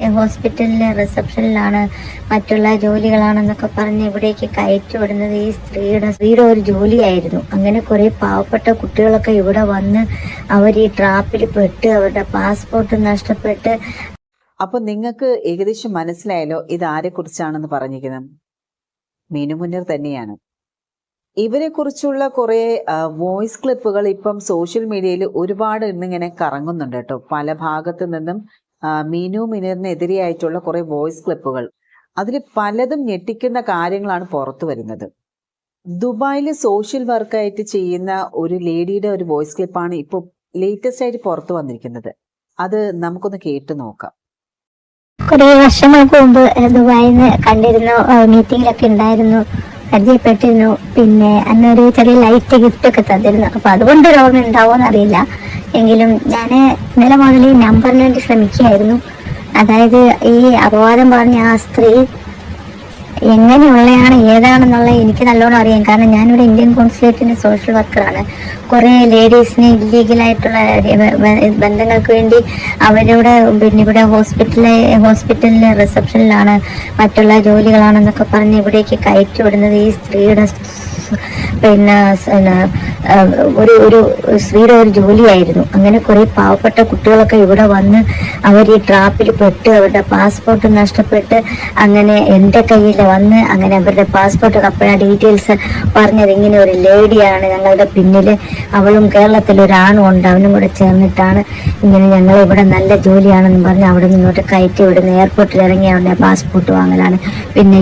ഹോസ്പിറ്റലിലെ റിസപ്ഷനിലാണ്, മറ്റുള്ള ജോലികളാണെന്നൊക്കെ പറഞ്ഞ് ഇവിടേക്ക് കയറ്റിവിടുന്നത് ഈ സ്ത്രീയുടെ ഒരു ജോലിയായിരുന്നു. അങ്ങനെ കുറെ പാവപ്പെട്ട കുട്ടികളൊക്കെ ഇവിടെ വന്ന് അവർ ഈ ട്രാപ്പിൽ പെട്ട് അവരുടെ പാസ്പോർട്ട് നഷ്ടപ്പെട്ട്. അപ്പൊ നിങ്ങൾക്ക് ഏകദേശം മനസ്സിലായല്ലോ ഇത് ആരെ കുറിച്ചാണെന്ന് പറഞ്ഞിരിക്കുന്നത്. മീനു മുനീർ തന്നെയാണ്. ഇവരെ കുറിച്ചുള്ള കുറെ വോയിസ് ക്ലിപ്പുകൾ ഇപ്പം സോഷ്യൽ മീഡിയയിൽ ഒരുപാട് ഇന്നിങ്ങനെ കറങ്ങുന്നുണ്ട് കേട്ടോ. പല ഭാഗത്തു നിന്നും മീനു മുനീറിനെതിരെയായിട്ടുള്ള കുറെ വോയിസ് ക്ലിപ്പുകൾ. അതിൽ പലതും ഞെട്ടിക്കുന്ന കാര്യങ്ങളാണ് പുറത്തു വരുന്നത്. ദുബായിൽ സോഷ്യൽ വർക്കായിട്ട് ചെയ്യുന്ന ഒരു ലേഡിയുടെ ഒരു വോയിസ് ക്ലിപ്പാണ് ഇപ്പോൾ ലേറ്റസ്റ്റ് ആയിട്ട് പുറത്തു വന്നിരിക്കുന്നത്. അത് നമുക്കൊന്ന് കേട്ടു നോക്കാം. കുറെ വർഷങ്ങൾക്ക് മുമ്പ് ദുബായിൽ നിന്ന് കണ്ടിരുന്നു, മീറ്റിങ്ങിലൊക്കെ ഉണ്ടായിരുന്നു, പരിചയപ്പെട്ടിരുന്നു. പിന്നെ അന്നൊരു ചെറിയ ലൈറ്റ് ഗിഫ്റ്റ് ഒക്കെ തന്നിരുന്നു. അപ്പൊ അതുകൊണ്ട് രോഗം ഉണ്ടാവോന്ന് അറിയില്ല. എങ്കിലും ഞാൻ ഇന്നലെ മുതൽ ഈ നമ്പറിന് വേണ്ടി ശ്രമിക്കുകയായിരുന്നു. അതായത് ഈ അപവാദം പറഞ്ഞ ആ സ്ത്രീ എങ്ങനെയുള്ളതാണ് ഏതാണെന്നുള്ള എനിക്ക് നല്ലോണം അറിയാം. കാരണം ഞാനിവിടെ ഇന്ത്യൻ കോൺസുലേറ്റിന്റെ സോഷ്യൽ വർക്കറാണ്. കുറെ ലേഡീസിന് ഇല്ലീഗലായിട്ടുള്ള ബന്ധങ്ങൾക്ക് വേണ്ടി അവരുടെ പിന്നെ ഇവിടെ ഹോസ്പിറ്റലിലെ റിസപ്ഷനിലാണ്, മറ്റുള്ള ജോലികളാണെന്നൊക്കെ പറഞ്ഞ് ഇവിടേക്ക് കയറ്റിവിടുന്നത് ഈ സ്ത്രീയുടെ പിന്നെ ഒരു സ്ത്രീയുടെ ഒരു ജോലിയായിരുന്നു. അങ്ങനെ കുറെ പാവപ്പെട്ട കുട്ടികളൊക്കെ ഇവിടെ വന്ന് അവർ ഈ ട്രാപ്പിൽ പെട്ട് അവരുടെ പാസ്പോർട്ട് നഷ്ടപ്പെട്ട് അങ്ങനെ എൻ്റെ കയ്യിൽ വന്ന് അങ്ങനെ അവരുടെ പാസ്പോർട്ട് അപ്പോഴാണ് ഡീറ്റെയിൽസ് പറഞ്ഞത്. ഇങ്ങനെ ഒരു ലേഡിയാണ് ഞങ്ങളുടെ പിന്നിൽ, അവളും കേരളത്തിൽ ഒരാണും ഉണ്ട്, അവനും കൂടെ ചേർന്നിട്ടാണ് ഇങ്ങനെ ഞങ്ങൾ ഇവിടെ നല്ല ജോലിയാണെന്ന് പറഞ്ഞ് അവിടെ നിന്നോട്ട് കയറ്റി വിടുന്ന. എയർപോർട്ടിൽ ഇറങ്ങി അവരുടെ പാസ്പോർട്ട് വാങ്ങലാണ്. പിന്നെ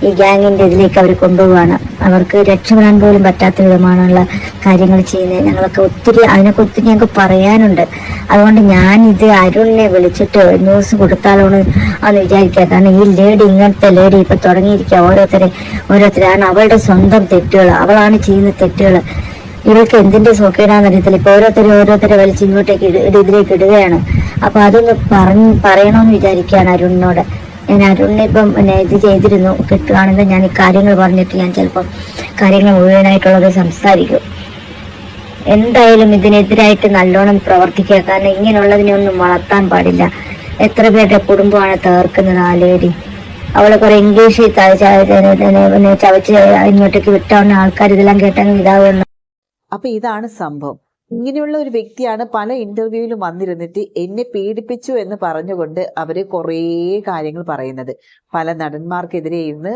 ഈ ഗ്യാങ്ങിൻ്റെ ഇതിലേക്ക് അവർ കൊണ്ടുപോവാണ്. അവർക്ക് രക്ഷപ്പെടാൻ പോലും പറ്റാത്ത വിധമാണുള്ള കാര്യങ്ങൾ ചെയ്യുന്നത്. ഞങ്ങളൊക്കെ അതിനൊക്കെ ഒത്തിരി ഞങ്ങൾക്ക് പറയാനുണ്ട്. അതുകൊണ്ട് ഞാനിത് അരുണിനെ വിളിച്ചിട്ട് ന്യൂസ് കൊടുത്താലോന്ന് എന്ന് വിചാരിക്കുക. കാരണം ഈ ലേഡി, ഇങ്ങനത്തെ ലേഡി ഇപ്പൊ തുടങ്ങിയിരിക്കുക. ഓരോരുത്തരാണ് അവളുടെ സ്വന്തം തെറ്റുകൾ, അവളാണ് ചെയ്യുന്ന തെറ്റുകൾ. ഇവൾക്ക് എന്തിന്റെ സോക്കേടാന്ന് അറിയത്തില്ല. ഇപ്പൊ ഓരോരുത്തരെ വലിച്ച് ഇങ്ങോട്ടേക്ക് ഇതിലേക്ക് ഇടുകയാണ്. അപ്പൊ അതൊന്ന് പറയണമെന്ന് വിചാരിക്കുകയാണ് അരുണിനോട്. ഞാൻ അരുണിനെ ഇപ്പം ഇത് ചെയ്തിരുന്നു. കിട്ടുകയാണെങ്കിൽ ഞാൻ ഈ കാര്യങ്ങൾ പറഞ്ഞിട്ട് ഞാൻ ചിലപ്പം കാര്യങ്ങൾ മുഴുവനായിട്ടുള്ളത് സംസാരിക്കും. എന്തായാലും ഇതിനെതിരായിട്ട് നല്ലോണം പ്രവർത്തിക്കുക. കാരണം ഇങ്ങനെയുള്ളതിനെ ഒന്നും വളർത്താൻ പാടില്ല. എത്ര പേരുടെ കുടുംബമാണ് തകർക്കുന്നത് ആ ലേഡി. അവളെ കുറെ ഇംഗ്ലീഷിൽ ചവച്ച് ഇങ്ങോട്ടേക്ക് വിട്ടാവുന്ന ആൾക്കാർ ഇതെല്ലാം കേട്ടെങ്കിൽ ഇതാവുന്നു. അപ്പൊ ഇതാണ് സംഭവം. ഇങ്ങനെയുള്ള ഒരു വ്യക്തിയാണ് പല ഇന്റർവ്യൂവിലും വന്നിരുന്നിട്ട് എന്നെ പീഡിപ്പിച്ചു എന്ന് പറഞ്ഞുകൊണ്ട് അവര് കുറേ കാര്യങ്ങൾ പറയുന്നത്. പല നടന്മാർക്കെതിരെ ഇരുന്ന്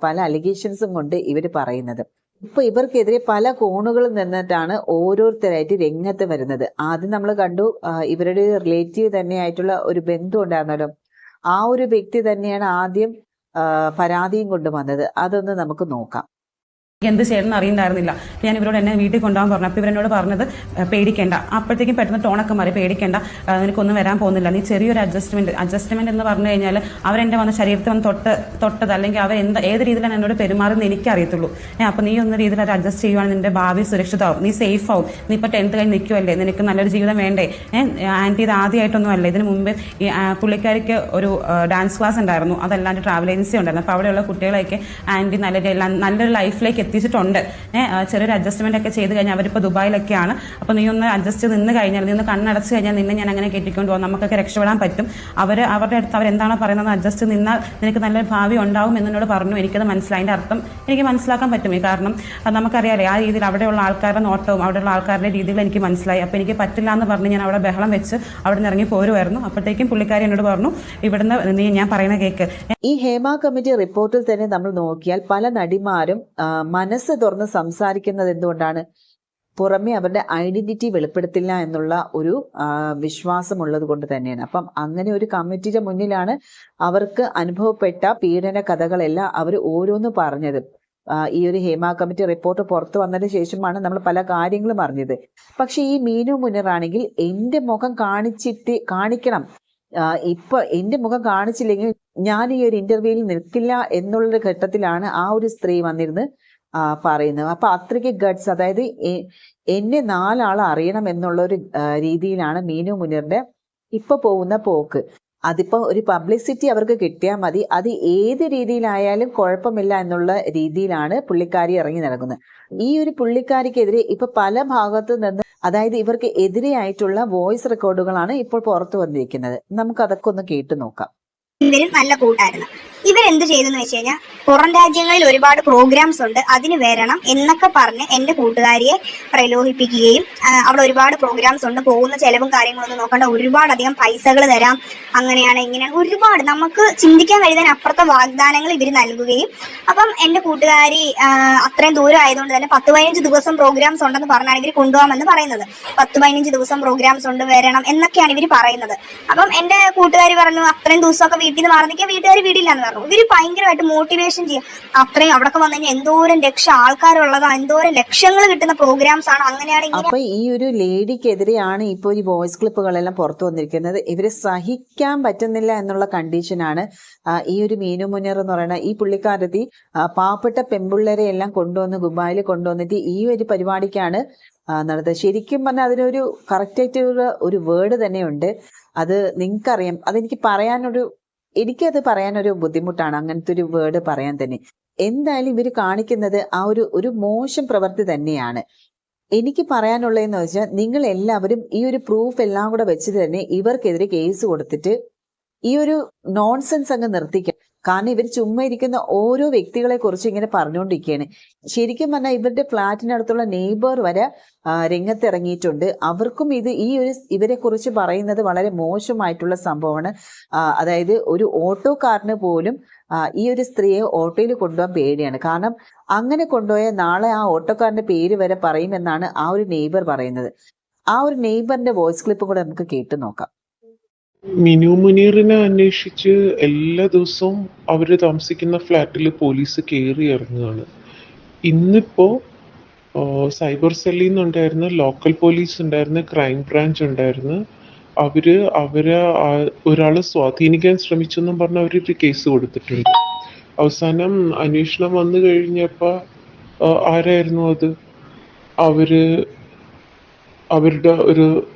പല അലിഗേഷൻസും കൊണ്ട് ഇവര് പറയുന്നത്. ഇപ്പൊ ഇവർക്കെതിരെ പല കോണുകളിൽ നിന്നിട്ടാണ് ഓരോരുത്തരായിട്ട് രംഗത്ത് വരുന്നത്. ആദ്യം നമ്മൾ കണ്ടു ഇവരുടെ റിലേറ്റീവ് തന്നെയായിട്ടുള്ള ഒരു ബന്ധു ഉണ്ടായിരുന്നല്ലോ, ആ ഒരു വ്യക്തി തന്നെയാണ് ആദ്യം പരാതിയും കൊണ്ടുവന്നത്. അതൊന്ന് നമുക്ക് നോക്കാം. എന്ത് ചെയ്യണമെന്ന് അറിയണ്ടായിരുന്നില്ല. ഞാൻ ഇവരോട് എന്നെ വീട്ടിൽ കൊണ്ടുപോകാൻ പറഞ്ഞു. അപ്പോൾ ഇവരെന്നോട് പറഞ്ഞത് പേടിക്കേണ്ട. അപ്പോഴത്തേക്കും പെട്ടെന്ന് ടോണൊക്കെ മാറി, പേടിക്കേണ്ട, നിനക്കൊന്നും വരാൻ പോകുന്നില്ല, നീ ചെറിയൊരു അഡ്ജസ്റ്റ്മെന്റ് എന്ന് പറഞ്ഞു കഴിഞ്ഞാൽ അവരെന്റെ വന്ന ശരീരത്തിൽ വന്ന് തൊട്ടത് അല്ലെങ്കിൽ അവർ ഏത് രീതിയിലാണ് എന്നോട് പെരുമാറുന്നത് എനിക്കറിയത്തുള്ളൂ. അപ്പോൾ നീ ഒന്ന് രീതിയിൽ അത് അഡ്ജസ്റ്റ് ചെയ്യുവാണെങ്കിൽ നിന്റെ ഭാവി സുരക്ഷിതമാവും, നീ സേഫ് ആവും. നീ ഇപ്പോൾ 10th കഴിഞ്ഞ് നിൽക്കുമല്ലേ, നിനക്ക് നല്ലൊരു ജീവിതം വേണ്ടേ? ആൻറ്റി ഇത് ആദ്യമായിട്ടൊന്നും അല്ല. ഇതിന് മുമ്പ് ഈ പുള്ളിക്കാരിക്ക് ഒരു ഡാൻസ് ക്ലാസ് ഉണ്ടായിരുന്നു, അതല്ലാണ്ട് ട്രാവൽ ഏജൻസി ഉണ്ടായിരുന്നു. അപ്പോൾ അവിടെയുള്ള കുട്ടികളെയൊക്കെ ആൻറ്റി നല്ലൊരു ലൈഫിലേക്ക് എത്തിച്ചിട്ടുണ്ട്. ചെറിയൊരു അഡ്ജസ്റ്റ്മെന്റ് ഒക്കെ ചെയ്ത് കഴിഞ്ഞാൽ അവരിപ്പോൾ ദുബായിലൊക്കെയാണ്. അപ്പോൾ നീ ഒന്ന് അഡ്ജസ്റ്റ് നിന്ന് കഴിഞ്ഞാൽ, നീ ഒന്ന് കണ്ണടച്ച് കഴിഞ്ഞാൽ നിന്നെ ഞാൻ അങ്ങനെ കെട്ടിക്കൊണ്ട് പോകാം, നമുക്കൊക്കെ രക്ഷപ്പെടാൻ പറ്റും. അവരുടെ അടുത്ത് അവരെന്താണോ പറയുന്നത് അഡ്ജസ്റ്റ് നിന്നാൽ നിനക്ക് നല്ലൊരു ഭാവി ഉണ്ടാവും എന്നോട് പറഞ്ഞു. എനിക്കത് മനസ്സിലായി. അതിൻ്റെ അർത്ഥം എനിക്ക് മനസ്സിലാക്കാൻ പറ്റും. കാരണം നമുക്കറിയാലേ ആ രീതിയിൽ അവിടെയുള്ള ആൾക്കാരുടെ നോട്ടവും അവിടെയുള്ള ആൾക്കാരുടെ രീതിയിൽ എനിക്ക് മനസ്സിലായി. അപ്പോൾ എനിക്ക് പറ്റില്ല എന്ന് പറഞ്ഞ് ഞാൻ അവിടെ ബഹളം വെച്ച് അവിടെ നിന്ന് ഇറങ്ങി പോരുമായിരുന്നു. അപ്പോഴത്തേക്കും പുള്ളിക്കാരി എന്നോട് പറഞ്ഞു, ഇവിടുന്ന് ഞാൻ പറയുന്ന കേക്ക്. ഈ ഹേമ കമ്മിറ്റി റിപ്പോർട്ടിൽ തന്നെ നമ്മൾ നോക്കിയാൽ പല നടിമാരും മനസ്സ് തുറന്ന് സംസാരിക്കുന്നത് എന്തുകൊണ്ടാണ്? പുറമെ അവരുടെ ഐഡന്റിറ്റി വെളിപ്പെടുത്തില്ല എന്നുള്ള ഒരു വിശ്വാസമുള്ളത് കൊണ്ട് തന്നെയാണ്. അപ്പം അങ്ങനെ ഒരു കമ്മിറ്റിയുടെ മുന്നിലാണ് അവർക്ക് അനുഭവപ്പെട്ട പീഡന കഥകളെല്ലാം അവർ ഓരോന്ന് പറഞ്ഞത്. ഈ ഒരു ഹേമ കമ്മിറ്റി റിപ്പോർട്ട് പുറത്തു വന്നതിന് ശേഷമാണ് നമ്മൾ പല കാര്യങ്ങളും അറിഞ്ഞത്. പക്ഷെ ഈ മീനു മുനീർ ആണെങ്കിൽ എന്റെ മുഖം കാണിക്കണം, ഇപ്പൊ എന്റെ മുഖം കാണിച്ചില്ലെങ്കിൽ ഞാൻ ഈ ഒരു ഇന്റർവ്യൂവിൽ നിൽക്കില്ല എന്നുള്ളൊരു ഘട്ടത്തിലാണ് ആ ഒരു സ്ത്രീ വന്നിരുന്ന് പറയുന്നത്. അപ്പൊ അത്രയ്ക്ക് ഗട്ട്സ്, അതായത് എന്നെ 4 ആൾ അറിയണം എന്നുള്ള ഒരു രീതിയിലാണ് മീനു മുനീറിന്റെ ഇപ്പൊ പോകുന്ന പോക്ക്. അതിപ്പോ ഒരു പബ്ലിസിറ്റി അവർക്ക് കിട്ടിയാൽ മതി, അത് ഏത് രീതിയിലായാലും കുഴപ്പമില്ല എന്നുള്ള രീതിയിലാണ് പുള്ളിക്കാരി ഇറങ്ങി നടക്കുന്നത്. ഈ ഒരു പുള്ളിക്കാരിക്കെതിരെ ഇപ്പൊ പല ഭാഗത്തു നിന്ന്, അതായത് ഇവർക്ക് എതിരെയായിട്ടുള്ള വോയിസ് റെക്കോർഡുകളാണ് ഇപ്പോൾ പുറത്തു വന്നിരിക്കുന്നത്. നമുക്ക് അതൊക്കെ ഒന്ന് കേട്ടു നോക്കാം. ഇവരും നല്ല കൂട്ടായിരുന്നു. ഇവരെന്ത് ചെയ്തെന്ന് വെച്ച് കഴിഞ്ഞാൽ പുറം രാജ്യങ്ങളിൽ ഒരുപാട് പ്രോഗ്രാംസ് ഉണ്ട്, അതിന് വരണം എന്നൊക്കെ പറഞ്ഞ് എന്റെ കൂട്ടുകാരിയെ പ്രലോഭിപ്പിക്കുകയും അവിടെ ഒരുപാട് പ്രോഗ്രാംസ് ഉണ്ട്, പോകുന്ന ചെലവും കാര്യങ്ങളൊന്നും നോക്കണ്ട, ഒരുപാടധികം പൈസകൾ തരാം, അങ്ങനെയാണ് ഇങ്ങനെയാണ് ഒരുപാട് നമുക്ക് ചിന്തിക്കാൻ കഴിയുന്നതിനപ്പുറത്തെ വാഗ്ദാനങ്ങൾ ഇവർ നൽകുകയും, അപ്പം എന്റെ കൂട്ടുകാരി അത്രയും ദൂരം ആയതുകൊണ്ട് തന്നെ 10-15 ദിവസം പ്രോഗ്രാംസ് ഉണ്ടെന്ന് പറഞ്ഞാണ് ഇവർ കൊണ്ടുപോകാമെന്ന് പറയുന്നത്. 10-15 ദിവസം പ്രോഗ്രാംസ് ഉണ്ട്, വരണം എന്നൊക്കെയാണ് ഇവർ പറയുന്നത്. അപ്പം എന്റെ കൂട്ടുകാരി പറഞ്ഞു അത്രയും ദിവസമൊക്കെ വീട്ടിൽ നിന്ന് മാറി നിൽക്കാൻ വീട്ടുകാർ വീടില്ലാന്ന് പറഞ്ഞു. ഇവര് ഭയങ്കരമായിട്ട് മോട്ടിവേഷൻ ചെയ്യും. അത്രയും അവിടെ വന്നു കഴിഞ്ഞാൽ എന്തോരം ലക്ഷം ആൾക്കാരുള്ളതാണ്, എന്തോരം ലക്ഷങ്ങൾ കിട്ടുന്ന പ്രോഗ്രാംസ് ആണ്, അങ്ങനെയാണ് ഇങ്ങനെ. അപ്പൊ ഈ ഒരു ലേഡിക്കെതിരെയാണ് ഇപ്പോൾ ഈ വോയിസ് ക്ലിപ്പുകളെല്ലാം പുറത്തു വന്നിരിക്കുന്നത്. ഇവരെ സഹിക്കാൻ പറ്റുന്നില്ല എന്നുള്ള കണ്ടീഷനാണ് ഈ ഒരു മീനു മുനീർ എന്ന് പറയുന്ന ഈ പുള്ളിക്കാരത്തി പാവപ്പെട്ട പെൺപിള്ളേരെ എല്ലാം കൊണ്ടുവന്ന് ദുബായിൽ കൊണ്ടുവന്നിട്ട് ഈ ഒരു പരിപാടിക്കാണ് നടത്തുന്നത്. ശരിക്കും പറഞ്ഞാൽ അതിനൊരു കറക്റ്റായിട്ടുള്ള ഒരു വേർഡ് തന്നെയുണ്ട്. അത് നിങ്ങൾക്കറിയാം, എനിക്കത് പറയാനൊരു ബുദ്ധിമുട്ടാണ് അങ്ങനത്തെ ഒരു വേർഡ് പറയാൻ തന്നെ. എന്തായാലും ഇവർ കാണിക്കുന്നത് ആ ഒരു മോശം പ്രവൃത്തി തന്നെയാണ്. എനിക്ക് പറയാനുള്ളതെന്ന് വെച്ചാൽ നിങ്ങൾ എല്ലാവരും ഈ ഒരു പ്രൂഫ് എല്ലാം കൂടെ വെച്ചിട്ട് തന്നെ ഇവർക്കെതിരെ കേസ് കൊടുത്തിട്ട് ഈ ഒരു നോൺസെൻസ് അങ്ങ് നിർത്തിക്കണം. കാരണം ഇവർ ചുമ്മാ ഇരിക്കുന്ന ഓരോ വ്യക്തികളെ കുറിച്ച് ഇങ്ങനെ പറഞ്ഞുകൊണ്ടിരിക്കുകയാണ്. ശരിക്കും പറഞ്ഞാൽ ഇവരുടെ ഫ്ലാറ്റിനടുത്തുള്ള നെയ്ബർ വരെ രംഗത്തിറങ്ങിയിട്ടുണ്ട്. അവർക്കും ഇവരെ കുറിച്ച് പറയുന്നത് വളരെ മോശമായിട്ടുള്ള സംഭവമാണ്. അതായത് ഒരു ഓട്ടോക്കാരന് പോലും ഈ ഒരു സ്ത്രീയെ ഓട്ടോയിൽ കൊണ്ടുപോകാൻ പേടിയാണ്. കാരണം അങ്ങനെ കൊണ്ടുപോയാൽ നാളെ ആ ഓട്ടോക്കാരന്റെ പേര് വരെ പറയുമെന്നാണ് ആ ഒരു നെയ്ബർ പറയുന്നത്. ആ ഒരു നെയ്ബറിന്റെ വോയിസ് ക്ലിപ്പ് കൂടെ നമുക്ക് കേട്ടു നോക്കാം. മിനു മുനീറിനെ അന്വേഷിച്ച് എല്ലാ ദിവസവും അവര് താമസിക്കുന്ന ഫ്ലാറ്റിൽ പോലീസ് കയറി ഇറങ്ങുകയാണ്. ഇന്നിപ്പോ സൈബർ സെല്ലിൽ നിന്നുണ്ടായിരുന്ന ലോക്കൽ പോലീസ് ഉണ്ടായിരുന്നു, ക്രൈം ബ്രാഞ്ച് ഉണ്ടായിരുന്നു. അവരെ ഒരാളെ സ്വാധീനിക്കാൻ ശ്രമിച്ചെന്നും പറഞ്ഞ് അവരൊരു കേസ് കൊടുത്തിട്ടുണ്ട്. അവസാനം അന്വേഷണം വന്നു കഴിഞ്ഞപ്പോ ആരായിരുന്നു അത്? അവരുടെ ഒരു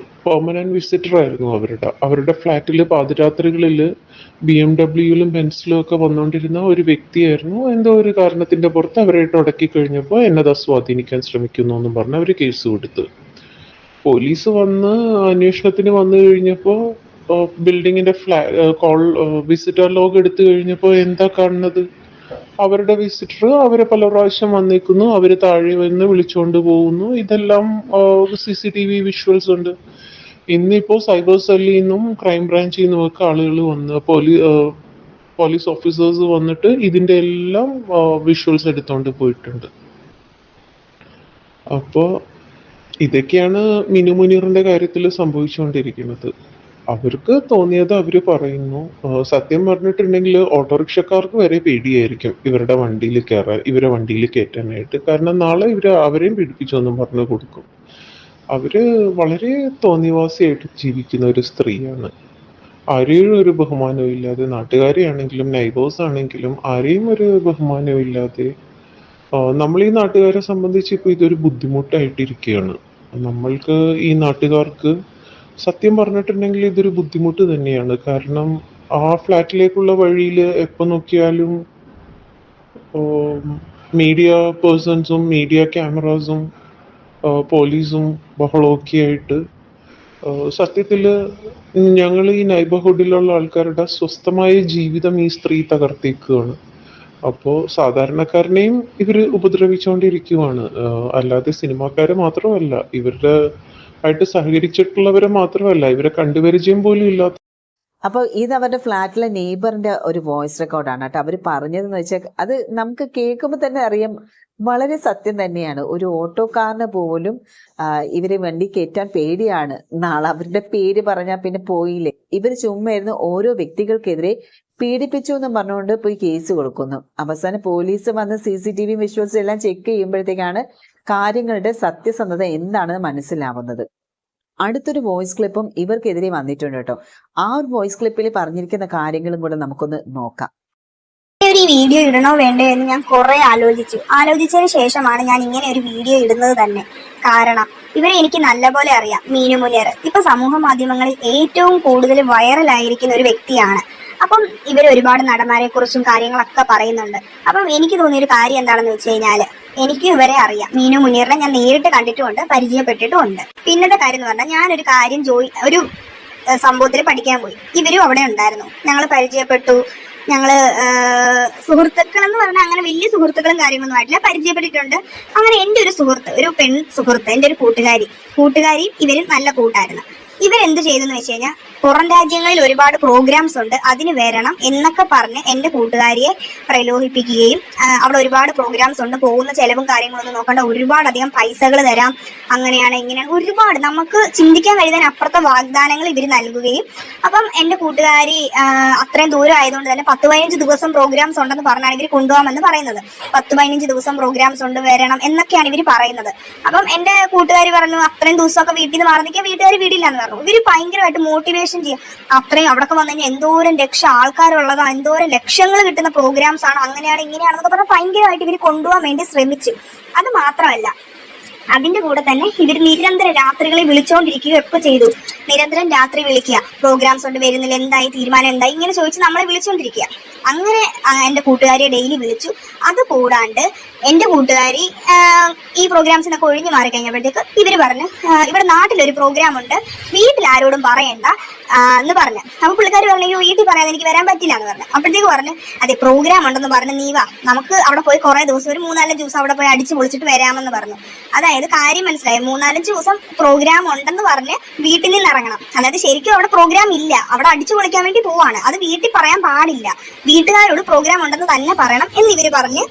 പെർമനന്റ് വിസിറ്റർ ആയിരുന്നു. അവരുടെ ഫ്ലാറ്റിൽ പാതിരാത്രികളിൽ BMW ബെൻസിലും ഒക്കെ വന്നുകൊണ്ടിരുന്ന ഒരു വ്യക്തിയായിരുന്നു. എന്തോ ഒരു കാരണത്തിന്റെ പുറത്ത് അവരായിട്ട് ഉടക്കി കഴിഞ്ഞപ്പോൾ എന്നതാ സ്വാധീനിക്കാൻ ശ്രമിക്കുന്നു എന്നും പറഞ്ഞ് അവർ കേസ് കൊടുത്തു. പോലീസ് വന്ന് അന്വേഷണത്തിന് വന്നു കഴിഞ്ഞപ്പോൾ ബിൽഡിങ്ങിന്റെ വിസിറ്റർ ലോഗ് എടുത്തു കഴിഞ്ഞപ്പോൾ എന്താ കാണുന്നത്? അവരുടെ വിസിറ്റർ അവരെ പല പ്രാവശ്യം വന്നേക്കുന്നു, അവര് താഴെ വന്ന് വിളിച്ചുകൊണ്ട് പോകുന്നു. ഇതെല്ലാം CCTV വിഷ്വൽസ് ഉണ്ട്. ഇന്നിപ്പോ സൈബർ സെല്ലിൽ നിന്നും ക്രൈം ബ്രാഞ്ചിൽ നിന്നും ഒക്കെ ആളുകൾ വന്ന് പോലീസ് ഓഫീസേഴ്സ് വന്നിട്ട് ഇതിന്റെ എല്ലാം വിഷ്വൽസ് എടുത്തോണ്ട് പോയിട്ടുണ്ട്. അപ്പോ ഇതൊക്കെയാണ് മിനു മുനീറിന്റെ കാര്യത്തിൽ സംഭവിച്ചുകൊണ്ടിരിക്കുന്നത്. അവർക്ക് തോന്നിയത് അവര് പറയുന്നു. സത്യം പറഞ്ഞിട്ടുണ്ടെങ്കിൽ ഓട്ടോറിക്ഷക്കാർക്ക് വരെ പേടിയായിരിക്കും ഇവരുടെ വണ്ടിയിൽ കയറാൻ, ഇവരെ വണ്ടിയിൽ കയറ്റാനായിട്ട്. കാരണം നാളെ അവരെയും പീഡിപ്പിച്ചൊന്നും പറഞ്ഞു കൊടുക്കും. അവര് വളരെ തോന്നിവാസിയായിട്ട് ജീവിക്കുന്ന ഒരു സ്ത്രീയാണ്. ആരെയും ഒരു ബഹുമാനവും ഇല്ലാതെ, നാട്ടുകാരെയാണെങ്കിലും നൈബേഴ്സ് ആണെങ്കിലും ആരെയും ഒരു ബഹുമാനവും ഇല്ലാതെ, നമ്മൾ ഈ നാട്ടുകാരെ സംബന്ധിച്ച് ഇപ്പൊ ഇതൊരു ബുദ്ധിമുട്ടായിട്ടിരിക്കുകയാണ്. നമ്മൾക്ക് ഈ നാട്ടുകാർക്ക് സത്യം പറഞ്ഞിട്ടുണ്ടെങ്കിൽ ഇതൊരു ബുദ്ധിമുട്ട് തന്നെയാണ്. കാരണം ആ ഫ്ലാറ്റിലേക്കുള്ള വഴിയിൽ എപ്പോൾ നോക്കിയാലും മീഡിയ പേഴ്സൺസും മീഡിയ ക്യാമറാസും പോലീസും ബഹളമൊക്കെ ആയിട്ട് സത്യത്തിൽ ഞങ്ങൾ ഈ നൈബർഹുഡിലുള്ള ആൾക്കാരുടെ സ്വസ്ഥമായ ജീവിതം ഈ സ്ത്രീ തകർത്തേക്കുകയാണ്. അപ്പോൾ സാധാരണക്കാരനെയും ഇവർ ഉപദ്രവിച്ചുകൊണ്ടിരിക്കുവാണ്. അല്ലാതെ സിനിമാക്കാരെ മാത്രമല്ല, ഇവരുടെ ആയിട്ട് സഹകരിച്ചിട്ടുള്ളവരെ മാത്രമല്ല, ഇവരെ കണ്ടുപരിചയം പോലും ഇല്ലാത്ത. അപ്പോൾ ഇത് അവരുടെ ഫ്ലാറ്റിലെ നെയ്ബറിന്റെ ഒരു വോയിസ് റെക്കോർഡാണ് കേട്ടോ. അവർ പറഞ്ഞതെന്ന് വെച്ചാൽ അത് നമുക്ക് കേൾക്കുമ്പോൾ തന്നെ അറിയാം, വളരെ സത്യം തന്നെയാണ്. ഒരു ഓട്ടോക്കാരന് പോലും ഇവരെ വണ്ടി കയറ്റാൻ പേടിയാണ്. നാളെ അവരുടെ പേര് പറഞ്ഞാൽ പിന്നെ പോയില്ലേ. ഇവർ ചുമ്മായിരുന്നു ഓരോ വ്യക്തികൾക്കെതിരെ പീഡിപ്പിച്ചു എന്ന് പറഞ്ഞുകൊണ്ട് പോയി കേസ് കൊടുക്കുന്നു. അവസാനം പോലീസ് വന്ന് CCTV വിഷ്വൽസ് എല്ലാം ചെക്ക് ചെയ്യുമ്പോഴത്തേക്കാണ് കാര്യങ്ങളുടെ സത്യസന്ധത എന്താണെന്ന് മനസ്സിലാവുന്നത്. അടുത്തൊരു വോയിസ് ക്ലിപ്പും ഇവർക്കെതിരെ വന്നിട്ടുണ്ട് കേട്ടോ. ആ ഒരു വോയിസ് ക്ലിപ്പിൽ പറഞ്ഞിരിക്കുന്ന കാര്യങ്ങളും കൂടെ നമുക്കൊന്ന് നോക്കാം. ഒരു വീഡിയോ ഇടണോ വേണ്ടോ എന്ന് ഞാൻ കുറെ ആലോചിച്ചതിന് ശേഷമാണ് ഞാൻ ഇങ്ങനെ ഒരു വീഡിയോ ഇടുന്നത് തന്നെ. കാരണം ഇവരെ എനിക്ക് നല്ലപോലെ അറിയാം. മീനു മുനീർ ഇപ്പൊ സമൂഹ മാധ്യമങ്ങളിൽ ഏറ്റവും കൂടുതൽ വൈറലായിരിക്കുന്ന ഒരു വ്യക്തിയാണ്. അപ്പം ഇവർ ഒരുപാട് നടന്മാരെ കുറിച്ചും കാര്യങ്ങളൊക്കെ പറയുന്നുണ്ട്. അപ്പം എനിക്ക് തോന്നിയൊരു കാര്യം എന്താണെന്ന് വെച്ച് കഴിഞ്ഞാല്, എനിക്ക് ഇവരെ അറിയാം. മീനു മുനീറിനെ ഞാൻ നേരിട്ട് കണ്ടിട്ടുമുണ്ട്, പരിചയപ്പെട്ടിട്ടുമുണ്ട്. പിന്നത്തെ കാര്യം എന്ന് പറഞ്ഞാൽ, ഞാനൊരു കാര്യം സംഭവത്തിൽ പഠിക്കാൻ പോയി. ഇവരും അവിടെ ഉണ്ടായിരുന്നു. ഞങ്ങൾ പരിചയപ്പെട്ടു. ഞങ്ങള് സുഹൃത്തുക്കൾ എന്ന് പറഞ്ഞാൽ അങ്ങനെ വലിയ സുഹൃത്തുക്കളും കാര്യങ്ങളൊന്നും ആയിട്ടില്ല, പരിചയപ്പെട്ടിട്ടുണ്ട്. അങ്ങനെ എന്റെ ഒരു സുഹൃത്ത്, ഒരു പെൺ സുഹൃത്ത്, എന്റെ ഒരു കൂട്ടുകാരി ഇവരും നല്ല കൂട്ടായിരുന്നു. ഇവരെന്ത് ചെയ്തെന്ന് വെച്ച് കഴിഞ്ഞാൽ പുറം രാജ്യങ്ങളിൽ ഒരുപാട് പ്രോഗ്രാംസ് ഉണ്ട്, അതിന് വരണം എന്നൊക്കെ പറഞ്ഞ് എന്റെ കൂട്ടുകാരിയെ പ്രലോഭിപ്പിക്കുകയും അവിടെ ഒരുപാട് പ്രോഗ്രാംസ് ഉണ്ട്, പോകുന്ന ചെലവും കാര്യങ്ങളൊന്നും നോക്കണ്ട, ഒരുപാടധികം പൈസകൾ തരാം, അങ്ങനെയാണ് ഇങ്ങനെയാണ് ഒരുപാട് നമുക്ക് ചിന്തിക്കാൻ കഴിയുന്നതിന് അപ്പുറത്തെ വാഗ്ദാനങ്ങൾ ഇവർ നൽകുകയും. അപ്പം എന്റെ കൂട്ടുകാരി അത്രയും ദൂരം ആയതുകൊണ്ട് തന്നെ 10-15 ദിവസം പ്രോഗ്രാംസ് ഉണ്ടെന്ന് പറഞ്ഞാണ് ഇവർ കൊണ്ടുപോകാമെന്ന് പറയുന്നത്. 10-15 ദിവസം പ്രോഗ്രാംസ് ഉണ്ട്, വരണം എന്നൊക്കെയാണ് ഇവർ പറയുന്നത്. അപ്പം എന്റെ കൂട്ടുകാരി പറഞ്ഞു അത്രയും ദിവസമൊക്കെ വീട്ടിൽ നിന്ന് മാറി നിൽക്കാൻ വീട്ടുകാർ വീടില്ലാന്ന് പറഞ്ഞു. ഇവര് ഭയങ്കരമായിട്ട് മോട്ടിവേഷൻ ചെയ്യും. അത്രയും അവിടെയൊക്കെ വന്നു കഴിഞ്ഞാൽ എന്തോരം ലക്ഷം ആൾക്കാരുള്ളതാണ്, എന്തോരം ലക്ഷങ്ങൾ കിട്ടുന്ന പ്രോഗ്രാംസ് ആണ്, അങ്ങനെയാണ് ഇങ്ങനെയാണെന്നൊക്കെ പറഞ്ഞാൽ ഭയങ്കരമായിട്ട് ഇവർ കൊണ്ടുപോകാൻ വേണ്ടി ശ്രമിച്ചു. അത് മാത്രമല്ല, അതിന്റെ കൂടെ തന്നെ ഇവർ നിരന്തരം രാത്രികളിൽ വിളിച്ചുകൊണ്ടിരിക്കുകയും ഒക്കെ ചെയ്തു. നിരന്തരം രാത്രി വിളിക്കുക, പ്രോഗ്രാംസ് കൊണ്ട് വരുന്നില്ല, എന്തായി, തീരുമാനം എന്തായി, ഇങ്ങനെ ചോദിച്ച് നമ്മളെ വിളിച്ചുകൊണ്ടിരിക്കുക. അങ്ങനെ എന്റെ കൂട്ടുകാരിയെ ഡെയിലി വിളിച്ചു. അത് കൂടാണ്ട് എന്റെ കൂട്ടുകാരി ഈ പ്രോഗ്രാംസിനൊക്കെ ഒഴിഞ്ഞു മാറി കഴിഞ്ഞപ്പോഴത്തേക്ക് ഇവര് പറഞ്ഞു ഇവിടെ നാട്ടിലൊരു പ്രോഗ്രാം ഉണ്ട്, വീട്ടിൽ ആരോടും പറയണ്ട എന്ന് പറഞ്ഞു. അപ്പൊ പുള്ളിക്കാരി പറഞ്ഞു വീട്ടിൽ പറയാതെ എനിക്ക് വരാൻ പറ്റില്ല എന്ന് പറഞ്ഞു. അപ്പോഴത്തേക്ക് പറഞ്ഞു അതെ പ്രോഗ്രാം ഉണ്ടെന്ന് പറഞ്ഞു, നീ വാ, നമുക്ക് അവിടെ പോയി കുറെ ദിവസം, ഒരു 3-4 ദിവസം അവിടെ പോയി അടിച്ചു പൊളിച്ചിട്ട് വരാമെന്ന് പറഞ്ഞു. അതായത് കാര്യം മനസ്സിലായി, 3-5 ദിവസം പ്രോഗ്രാം ഉണ്ടെന്ന് പറഞ്ഞ് വീട്ടിൽ നിന്ന് ഇറങ്ങണം. അതായത് ശരിക്കും അവിടെ പ്രോഗ്രാം ഇല്ല, അവിടെ അടിച്ചു പൊളിക്കാൻ വേണ്ടി പോവാണ്, അത് വീട്ടിൽ പറയാൻ പാടില്ല, വീട്ടുകാരോട് പ്രോഗ്രാം ഉണ്ടെന്ന് തന്നെ പറയണം എന്ന് ഇവര് പറഞ്ഞ്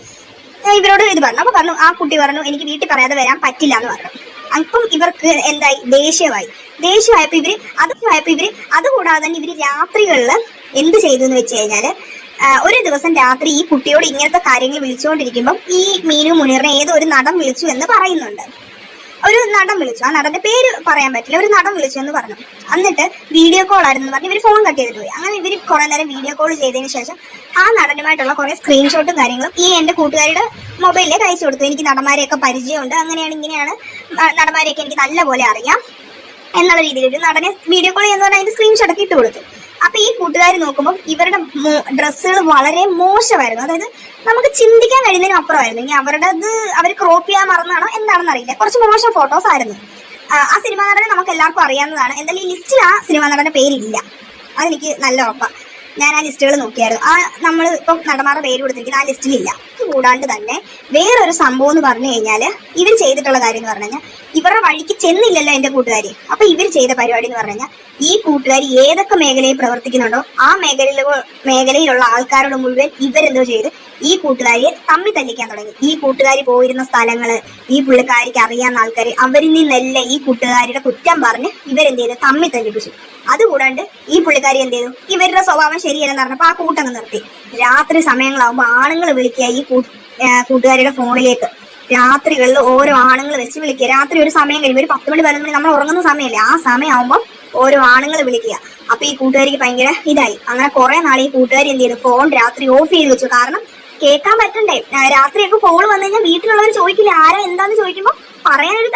ഇവരോട് ഇത് പറഞ്ഞു. അപ്പൊ പറഞ്ഞു ആ കുട്ടി പറഞ്ഞു എനിക്ക് വീട്ടിൽ പറയാതെ വരാൻ പറ്റില്ല എന്ന് പറഞ്ഞു. അപ്പം ഇവർക്ക് എന്തായി, ദേഷ്യമായപ്പോ ഇവര് അതുകൂടാതെ തന്നെ ഇവര് രാത്രികളിൽ എന്ത് ചെയ്തു എന്ന് വെച്ച് കഴിഞ്ഞാല് ഒരു ദിവസം രാത്രി ഈ കുട്ടിയോട് ഇങ്ങനത്തെ കാര്യങ്ങൾ വിളിച്ചുകൊണ്ടിരിക്കുമ്പോൾ ഈ മീനു മുനീറിനെ ഏതോ ഒരു നടൻ വിളിച്ചു എന്ന് പറയുന്നുണ്ട്. ഒരു നടൻ വിളിച്ചു, ആ നടന്റെ പേര് പറയാൻ പറ്റില്ല, ഒരു നടൻ വിളിച്ചു എന്ന് പറഞ്ഞു. എന്നിട്ട് വീഡിയോ കോൾ ആയിരുന്നു പറഞ്ഞ് ഇവര് ഫോൺ കട്ട് ചെയ്തിട്ട് പോയി. അങ്ങനെ ഇവര് കുറെ നേരം വീഡിയോ കോൾ ചെയ്തതിന് ശേഷം ആ നടനുമായിട്ടുള്ള കുറെ സ്ക്രീൻഷോട്ടും കാര്യങ്ങളും ഈ എന്റെ കൂട്ടുകാരുടെ മൊബൈലിലേക്ക് അയച്ചു കൊടുത്തു. എനിക്ക് നടന്മാരെയൊക്കെ പരിചയമുണ്ട്, അങ്ങനെയാണ് ഇങ്ങനെയാണ്, നടന്മാരെയൊക്കെ എനിക്ക് നല്ലപോലെ അറിയാം എന്നുള്ള രീതിയിൽ ഒരു നടനെ വീഡിയോ കോൾ ചെയ്യുന്ന പറഞ്ഞാൽ അതിന്റെ സ്ക്രീൻഷോട്ട് ഒക്കെ ഇട്ട് കൊടുത്തു. അപ്പൊ ഈ കൂട്ടുകാർ നോക്കുമ്പോൾ ഇവരുടെ ഡ്രസ്സുകൾ വളരെ മോശമായിരുന്നു. അതായത് നമുക്ക് ചിന്തിക്കാൻ കഴിയുന്നതിനും അപ്പുറമായിരുന്നു. ഇനി അവരുടേത് അവർ ക്രോപ്പ് ചെയ്യാൻ മറന്നാണോ എന്താണെന്ന് അറിയില്ല, കുറച്ച് മോശം ഫോട്ടോസ് ആയിരുന്നു. ആ സിനിമാ നടനെ നമുക്ക് എല്ലാവർക്കും അറിയാവുന്നതാണ്. എന്തായാലും ഈ ലിസ്റ്റിൽ ആ സിനിമാ നടന്റെ പേരില്ല, അതെനിക്ക് നല്ല ഉറപ്പാണ്. ഞാൻ ആ ലിസ്റ്റുകൾ നോക്കിയായിരുന്നു, ആ നമ്മൾ ഇപ്പം നടന്മാരുടെ പേര് കൊടുത്തിരിക്കുന്ന ആ ലിസ്റ്റിലില്ല. കൂടാണ്ട് തന്നെ വേറൊരു സംഭവം എന്ന് പറഞ്ഞു കഴിഞ്ഞാല് ഇവർ ചെയ്തിട്ടുള്ള കാര്യം എന്ന് പറഞ്ഞു കഴിഞ്ഞാൽ ഇവരുടെ വഴിക്ക് ചെന്നില്ലല്ലോ എന്റെ കൂട്ടുകാരി. അപ്പൊ ഇവർ ചെയ്ത പരിപാടി എന്ന് പറഞ്ഞു കഴിഞ്ഞാൽ ഈ കൂട്ടുകാരി ഏതൊക്കെ മേഖലയിൽ പ്രവർത്തിക്കുന്നുണ്ടോ ആ മേഖലയിലുള്ള ആൾക്കാരോട് മുഴുവൻ ഇവരെന്തോ ചെയ്ത് ഈ കൂട്ടുകാരിയെ തമ്മിൽ തല്ലിക്കാൻ തുടങ്ങി. ഈ കൂട്ടുകാരി പോയിരുന്ന സ്ഥലങ്ങള്, ഈ പുള്ളിക്കാരിക്ക് അറിയാവുന്ന ആൾക്കാർ, അവരിൽ നിന്നെല്ലാം ഈ കൂട്ടുകാരിയുടെ കുറ്റം പറഞ്ഞ് ഇവരെന്ത് ചെയ്ത് തമ്മിൽ തല്ലിപ്പിച്ചു. അതുകൂടാണ്ട് ഈ പുള്ളിക്കാരി എന്ത് ചെയ്തു, ഇവരുടെ സ്വഭാവം ശരിയല്ലെന്ന് പറഞ്ഞപ്പോ ആ കൂട്ടങ്ങ് നിർത്തി. രാത്രി സമയങ്ങളാവുമ്പോ ആണുങ്ങൾ വിളിക്കുക ഈ കൂട്ടുകാരിയുടെ ഫോണിലേക്ക്, രാത്രികളിൽ ഓരോ ആണുങ്ങൾ വെച്ച് വിളിക്കുക. രാത്രി ഒരു സമയം കഴിയുമ്പോൾ ഒരു 10 മണി 11 മണി നമ്മൾ ഉറങ്ങുന്ന സമയമല്ലേ, ആ സമയമാകുമ്പോൾ ഓരോ ആണുങ്ങൾ വിളിക്കുക. അപ്പൊ ഈ കൂട്ടുകാരിക്ക് ഭയങ്കര ഇതായി. അങ്ങനെ കുറെ നാൾ ഈ കൂട്ടുകാരി എന്ത് ചെയ്തു, ഫോൺ രാത്രി ഓഫ് ചെയ്ത് വെച്ചു. കാരണം കേൾക്കാൻ പറ്റണ്ടേ, രാത്രിയൊക്കെ ഫോൺ വന്നു കഴിഞ്ഞാൽ വീട്ടിലുള്ളവർ ചോദിക്കില്ല ആരാ എന്താന്ന് ചോദിക്കുമ്പോൾ പറയാനൊരു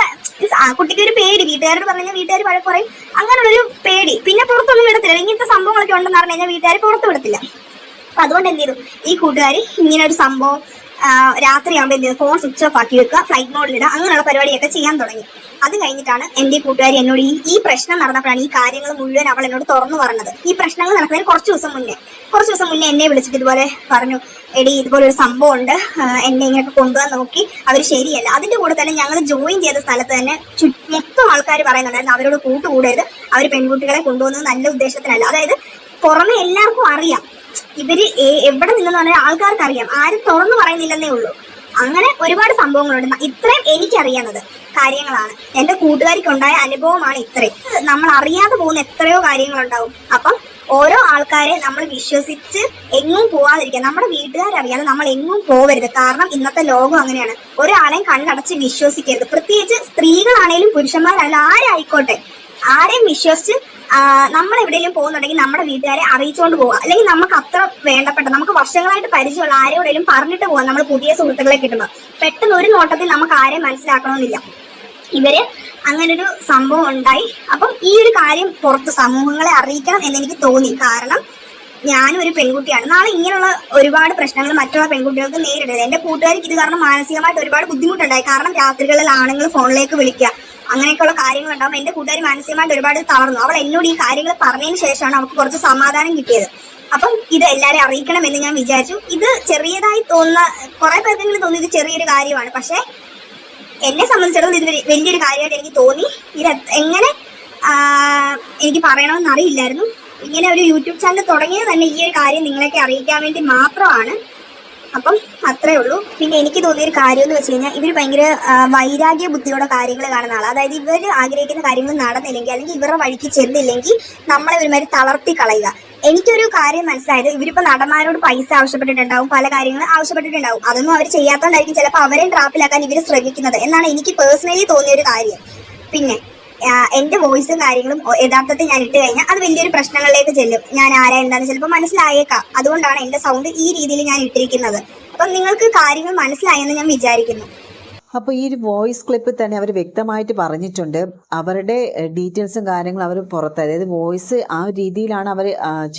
കുട്ടിക്ക് ഒരു പേടി, വീട്ടുകാരോട് പറഞ്ഞു കഴിഞ്ഞാൽ വീട്ടുകാർ വഴക്ക് പറയും, അങ്ങനെയുള്ളൊരു പേടി. പിന്നെ പുറത്തൊന്നും വിടത്തില്ല, ഇങ്ങനത്തെ സംഭവങ്ങളൊക്കെ ഉണ്ടെന്ന് പറഞ്ഞു കഴിഞ്ഞാൽ വീട്ടുകാർ പുറത്ത് വിടത്തില്ല. അപ്പൊ അതുകൊണ്ട് എന്ത് ചെയ്തു, ഈ കൂട്ടുകാരി ഇങ്ങനെ ഒരു സംഭവം രാത്രിയാകുമ്പോൾ എന്ത് ചെയ്തു, ഫോൺ സ്വിച്ച് ഓഫ് ആക്കി വെക്കുക, ഫ്ലൈറ്റ് മോഡിലിടുക, അങ്ങനെയുള്ള പരിപാടിയൊക്കെ ചെയ്യാൻ തുടങ്ങി. അത് കഴിഞ്ഞിട്ടാണ് എന്റെ കൂട്ടുകാരി എന്നോട് ഈ പ്രശ്നം നടന്നപ്പോഴാണ് ഈ കാര്യങ്ങൾ മുഴുവൻ അവൾ എന്നോട് തുറന്നു പറഞ്ഞത്. ഈ പ്രശ്നങ്ങൾ നടക്കുന്നതിന് കുറച്ച് ദിവസം മുന്നേ എന്നെ വിളിച്ചിട്ട് ഇതുപോലെ പറഞ്ഞു, എടി ഇതുപോലെ ഒരു സംഭവം ഉണ്ട്, എന്നെ ഇങ്ങനെയൊക്കെ കൊണ്ടുപോകാൻ നോക്കി, അവർ ശരിയല്ല. അതിന്റെ കൂടെ തന്നെ ഞങ്ങൾ ജോയിൻ ചെയ്ത സ്ഥലത്ത് തന്നെ മൊത്തം ആൾക്കാർ പറയുന്നുണ്ടായിരുന്നു അവരോട് കൂട്ടുകൂടരുത്, അവർ പെൺകുട്ടികളെ കൊണ്ടുപോകുന്നത് നല്ല ഉദ്ദേശത്തിനല്ല. അതായത് പുറമെ എല്ലാവർക്കും അറിയാം ഇവര് എവിടെ നിന്നെന്ന് പറഞ്ഞാൽ ആൾക്കാർക്ക് അറിയാം, ആരും തുറന്നു പറയുന്നില്ലെന്നേ ഉള്ളൂ. അങ്ങനെ ഒരുപാട് സംഭവങ്ങളുണ്ട്. ഇത്രയും എനിക്കറിയാവുന്നത് കാര്യങ്ങളാണ്, എന്റെ കൂട്ടുകാരിക്ക് ഉണ്ടായ അനുഭവമാണ് ഇത്രയും. നമ്മൾ അറിയാതെ പോകുന്ന എത്രയോ കാര്യങ്ങളുണ്ടാവും. അപ്പം ഓരോ ആൾക്കാരെ നമ്മൾ വിശ്വസിച്ച് എങ്ങും പോവാതിരിക്കുക. നമ്മുടെ വീട്ടുകാരറിയാതെ നമ്മൾ എങ്ങും പോവരുത്. കാരണം ഇന്നത്തെ ലോകം അങ്ങനെയാണ്, ഒരാളെയും കണ്ണടച്ച് വിശ്വസിക്കരുത്. പ്രത്യേകിച്ച് സ്ത്രീകളാണേലും പുരുഷന്മാരാണെങ്കിലും ആരായിക്കോട്ടെ, ആരെയും വിശ്വസിച്ച് നമ്മൾ എവിടെയെങ്കിലും പോകുന്നുണ്ടെങ്കിൽ നമ്മുടെ വീട്ടുകാരെ അറിയിച്ചുകൊണ്ട് പോവുക. അല്ലെങ്കിൽ നമുക്ക് അത്ര വേണ്ടപ്പെട്ട, നമുക്ക് വർഷങ്ങളായിട്ട് പരിചയമുള്ള ആരോടെങ്കിലും പറഞ്ഞിട്ട് പോകാം. നമ്മൾ പുതിയ സുഹൃത്തുക്കളെ കിട്ടുമ്പോൾ പെട്ടെന്ന് ഒരു നോട്ടത്തിൽ നമുക്ക് ആരെയും മനസ്സിലാക്കണമെന്നില്ല. ഇവര് അങ്ങനൊരു സംഭവം ഉണ്ടായി. അപ്പം ഈ ഒരു കാര്യം പുറത്ത് സമൂഹങ്ങളെ അറിയിക്കണം എന്നെനിക്ക് തോന്നി. കാരണം ഞാനും ഒരു പെൺകുട്ടിയാണ്. നാളെ ഇങ്ങനെയുള്ള ഒരുപാട് പ്രശ്നങ്ങൾ മറ്റുള്ള പെൺകുട്ടികൾക്ക് നേരിടരുത്. എന്റെ കൂട്ടുകാർക്ക് ഇത് കാരണം മാനസികമായിട്ട് ഒരുപാട് ബുദ്ധിമുട്ടുണ്ടായി. കാരണം രാത്രികളിൽ ആണുങ്ങൾ ഫോണിലേക്ക് വിളിക്കുക, അങ്ങനെയൊക്കെയുള്ള കാര്യങ്ങൾ ഉണ്ടാവും. എന്റെ കൂട്ടുകാരി മാനസികമായിട്ട് ഒരുപാട് തളർന്നു. അവൾ എന്നോട് ഈ കാര്യങ്ങൾ പറഞ്ഞതിന് ശേഷമാണ് അവൾക്ക് കുറച്ച് സമാധാനം കിട്ടിയത്. അപ്പം ഇത് എല്ലാവരെയും അറിയിക്കണം എന്ന് ഞാൻ വിചാരിച്ചു. ഇത് ചെറിയതായി തോന്നുന്ന കുറെ പേർക്കെങ്കിലും തോന്നി ഇത് ചെറിയൊരു കാര്യമാണ്, പക്ഷെ എന്നെ സംബന്ധിച്ചിടത്തോളം ഇത് വലിയൊരു കാര്യമായിട്ട് എനിക്ക് തോന്നി. ഇത് എങ്ങനെ എനിക്ക് പറയണമെന്ന് അറിയില്ലായിരുന്നു. ഇങ്ങനെ ഒരു യൂട്യൂബ് ചാനൽ തുടങ്ങിയത് തന്നെ ഈ ഒരു കാര്യം നിങ്ങളെയൊക്കെ അറിയിക്കാൻ വേണ്ടി മാത്രമാണ്. അപ്പം അത്രേ ഉള്ളൂ. പിന്നെ എനിക്ക് തോന്നിയൊരു കാര്യം എന്ന് വെച്ച് കഴിഞ്ഞാൽ ഇവർ ഭയങ്കര വൈരാഗ്യ ബുദ്ധിയോടെ കാര്യങ്ങൾ കാണുന്ന ആളാണ്. അതായത് ഇവർ ആഗ്രഹിക്കുന്ന കാര്യങ്ങൾ നടന്നില്ലെങ്കിൽ അല്ലെങ്കിൽ ഇവരുടെ വഴിക്ക് ചെന്നില്ലെങ്കിൽ നമ്മളെ ഒരുമാതിരി തളർത്തി കളയുക. എനിക്കൊരു കാര്യം മനസ്സിലായത്, ഇവരിപ്പോ നടന്മാരോട് പൈസ ആവശ്യപ്പെട്ടിട്ടുണ്ടാവും, പല കാര്യങ്ങളും ആവശ്യപ്പെട്ടിട്ടുണ്ടാവും. അതൊന്നും അവർ ചെയ്യാത്തോണ്ടായിരിക്കും ചിലപ്പോൾ അവരെയും ട്രാപ്പിലാക്കാൻ ഇവർ ശ്രമിക്കുന്നത് എന്നാണ് എനിക്ക് പേഴ്സണലി തോന്നിയൊരു കാര്യം. പിന്നെ എന്റെ വോയിസും കാര്യങ്ങളും യഥാർത്ഥത്തിൽ ഞാൻ ഇട്ട് കഴിഞ്ഞാൽ അത് വലിയൊരു പ്രശ്നങ്ങളിലേക്ക് ചെല്ലും. ഞാൻ ആരാ എന്താണെന്ന് ചിലപ്പോൾ മനസ്സിലായേക്കാം. അതുകൊണ്ടാണ് എന്റെ സൗണ്ട് ഈ രീതിയിൽ ഞാൻ ഇട്ടിരിക്കുന്നത്. അപ്പം നിങ്ങൾക്ക് കാര്യങ്ങൾ മനസ്സിലായെന്ന് ഞാൻ വിചാരിക്കുന്നു. അപ്പോൾ ഈ ഒരു വോയിസ് ക്ലിപ്പിൽ തന്നെ അവർ വ്യക്തമായിട്ട് പറഞ്ഞിട്ടുണ്ട് അവരുടെ ഡീറ്റെയിൽസും കാര്യങ്ങളും അവർ പുറത്ത്, അതായത് വോയിസ് ആ രീതിയിലാണ് അവർ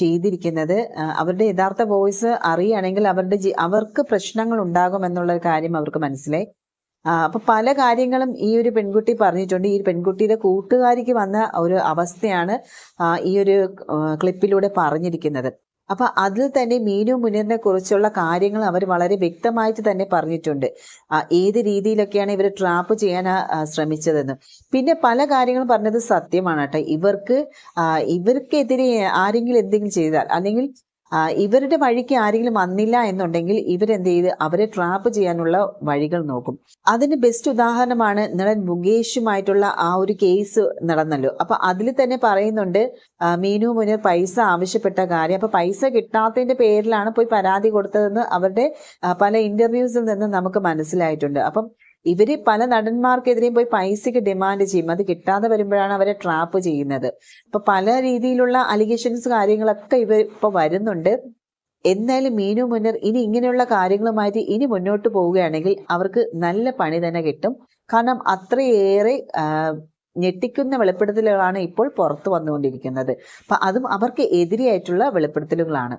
ചെയ്തിരിക്കുന്നത്. അവരുടെ യഥാർത്ഥ വോയിസ് അറിയുകയാണെങ്കിൽ അവർക്ക് പ്രശ്നങ്ങൾ ഉണ്ടാകും എന്നുള്ള കാര്യം അവർക്ക് മനസ്സിലായി. അപ്പൊ പല കാര്യങ്ങളും ഈ ഒരു പെൺകുട്ടി പറഞ്ഞിട്ടുണ്ട്. ഈ പെൺകുട്ടിയുടെ കൂട്ടുകാരിക്ക് വന്ന ഒരു അവസ്ഥയാണ് ഈ ഒരു ക്ലിപ്പിലൂടെ പറഞ്ഞിരിക്കുന്നത്. അപ്പൊ അതിൽ തന്നെ മീനു മുനീറിനെ കുറിച്ചുള്ള കാര്യങ്ങൾ അവർ വളരെ വ്യക്തമായിട്ട് തന്നെ പറഞ്ഞിട്ടുണ്ട്. ഏത് രീതിയിലൊക്കെയാണ് ഇവർ ട്രാപ്പ് ചെയ്യാൻ ശ്രമിച്ചതെന്ന്. പിന്നെ പല കാര്യങ്ങളും പറഞ്ഞത് സത്യമാണ് കേട്ടോ. ഇവർക്കെതിരെ ആരെങ്കിലും എന്തെങ്കിലും ചെയ്താൽ അല്ലെങ്കിൽ ഇവരുടെ വഴിക്ക് ആരെങ്കിലും വന്നില്ല എന്നുണ്ടെങ്കിൽ ഇവരെന്ത് ചെയ്ത് അവരെ ട്രാപ്പ് ചെയ്യാനുള്ള വഴികൾ നോക്കും. അതിന് ബെസ്റ്റ് ഉദാഹരണമാണ് നടൻ മുകേഷുമായിട്ടുള്ള ആ ഒരു കേസ് നടന്നല്ലോ. അപ്പൊ അതിൽ തന്നെ പറയുന്നുണ്ട് മീനു മുനീർ പൈസ ആവശ്യപ്പെട്ട കാര്യം. അപ്പൊ പൈസ കിട്ടാത്തതിന്റെ പേരിലാണ് പോയി പരാതി കൊടുത്തതെന്ന് അവരുടെ പല ഇന്റർവ്യൂസിൽ നിന്ന് നമുക്ക് മനസ്സിലായിട്ടുണ്ട്. അപ്പം ഇവര് പല നടന്മാർക്കെതിരെയും പോയി പൈസക്ക് ഡിമാൻഡ് ചെയ്യും. അത് കിട്ടാതെ വരുമ്പോഴാണ് അവരെ ട്രാപ്പ് ചെയ്യുന്നത്. അപ്പൊ പല രീതിയിലുള്ള അലിഗേഷൻസ് കാര്യങ്ങളൊക്കെ ഇവർ ഇപ്പൊ വരുന്നുണ്ട്. എന്നാലും മീനു മുനീർ ഇനി ഇങ്ങനെയുള്ള കാര്യങ്ങളുമായിട്ട് ഇനി മുന്നോട്ട് പോവുകയാണെങ്കിൽ അവർക്ക് നല്ല പണി തന്നെ കിട്ടും. കാരണം അത്രയേറെ ഞെട്ടിക്കുന്ന വെളിപ്പെടുത്തലുകളാണ് ഇപ്പോൾ പുറത്തു വന്നുകൊണ്ടിരിക്കുന്നത്. അപ്പൊ അതും അവർക്ക് എതിരെയായിട്ടുള്ള വെളിപ്പെടുത്തലുകളാണ്.